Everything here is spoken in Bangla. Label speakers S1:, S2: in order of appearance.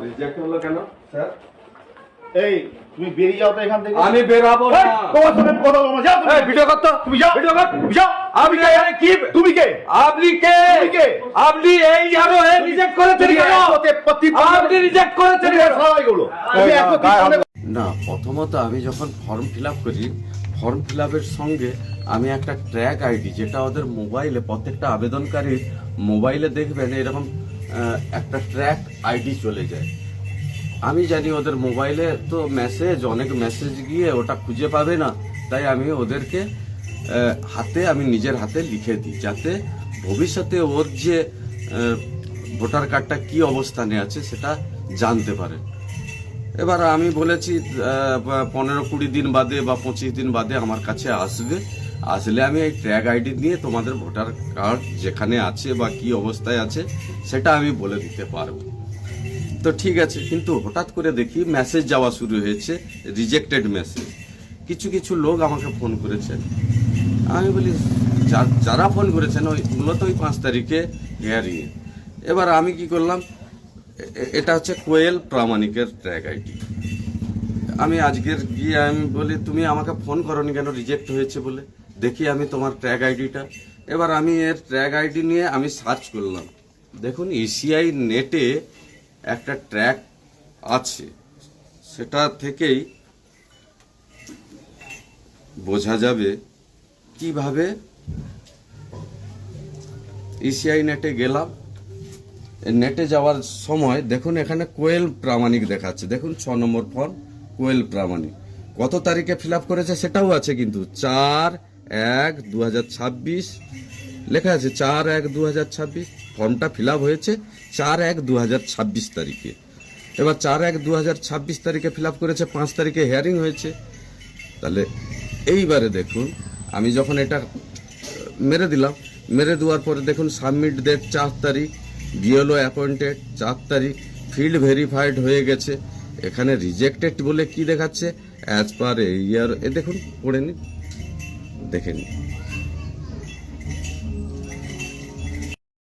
S1: রিজেক্ট হলো কেন স্যার?
S2: এই তুমি বেরিয়ে যাও তো এখান থেকে।
S1: আমি বেরাবো না।
S2: তোমার সঙ্গে কথা বলবো, যাও তুমি।
S1: এই ভিডিও কর তো,
S2: তুমি যাও,
S1: ভিডিও কর।
S2: তুমি যাও।
S1: আপনি কে? কি
S2: তুমি কে?
S1: আপনি কে?
S2: তুমি কে?
S1: আপনি এই আরো রিজেক্ট করেছেন কেন? আপনি রিজেক্ট করেছেন কেন?
S2: এগুলো তুমি
S3: না, প্রথমত আমি যখন ফর্ম ফিল আপ করি, ফর্ম ফিল আপের সঙ্গে আমি একটা ট্র্যাক আইডি, যেটা ওদের মোবাইলে, প্রত্যেকটা আবেদনকারীর মোবাইলে দেখবেন এরকম একটা ট্র্যাক আইডি চলে যায়। আমি জানি ওদের মোবাইলে তো মেসেজ, অনেক মেসেজ গিয়ে ওটা খুঁজে পাবে না, তাই আমি ওদেরকে আমি নিজের হাতে লিখে দিই, যাতে ভবিষ্যতে ওর যে ভোটার কার্ডটা কি অবস্থানে আছে সেটা জানতে পারে। এবার আমি বলেছি 15-20 দিন বাদে বা 25 দিন বাদে আমার কাছে আসলে আমি এই ট্র্যাক আইডি নিয়ে তোমাদের ভোটার কার্ড যেখানে আছে বা কি অবস্থায় আছে সেটা আমি বলে দিতে পারবো। তো ঠিক আছে, কিন্তু হঠাৎ করে দেখি মেসেজ যাওয়া শুরু হয়েছে, রিজেক্টেড মেসেজ। কিছু কিছু লোক আমাকে ফোন করেছেন। আমি বলি যারা ফোন করেছেন ওই মূলত ওই 5 তারিখে হিয়ারিংয়ে। এবার আমি কি করলাম, এটা হচ্ছে কোয়েল প্রামাণিকের ট্র্যাক আইডি। আমি আজকের গিয়ে আমি বলি, তুমি আমাকে ফোন করনি কেন রিজেক্ট হয়েছে বলে? দেখি আমি তোমার ট্র্যাক আইডিটা। এবার আমি এর ট্র্যাক আইডি নিয়ে আমি সার্চ করলাম। দেখুন, এসিআই নেটে একটা ট্র্যাক আছে, সেটা থেকেই বোঝা যাবে কিভাবে। এসিআই নেটে গেলাম, নেটে যাওয়ার সময় দেখুন এখানে কোয়েল প্রামাণিক দেখাচ্ছে। দেখুন 6 নম্বর ফর্ম কোয়েল প্রামাণিক, কত তারিখে ফিল আপ করেছে সেটাও আছে, কিন্তু 4/1/2026 লেখা আছে। 4/1/2026 ফর্মটা ফিল আপ হয়েছে 4/1/2026 তারিখে। এবার 4/1/2026 তারিখে ফিল আপ করেছে, 5 তারিখে হিয়ারিং হয়েছে। তাহলে এইবারে দেখুন, আমি যখন এটা মেরে দিলাম, মেরে দেওয়ার পরে দেখুন সাবমিট ডেট 4 তারিখ, বিএলও অ্যাপয়েন্টেড 4 তারিখ, ফিল্ড ভেরিফাইড হয়ে গেছে। এখানে রিজেক্টেড বলে কি দেখাচ্ছে, অ্যাজ পার ইয়ার। এ দেখুন, পড়ে নিন, দেখে নিন।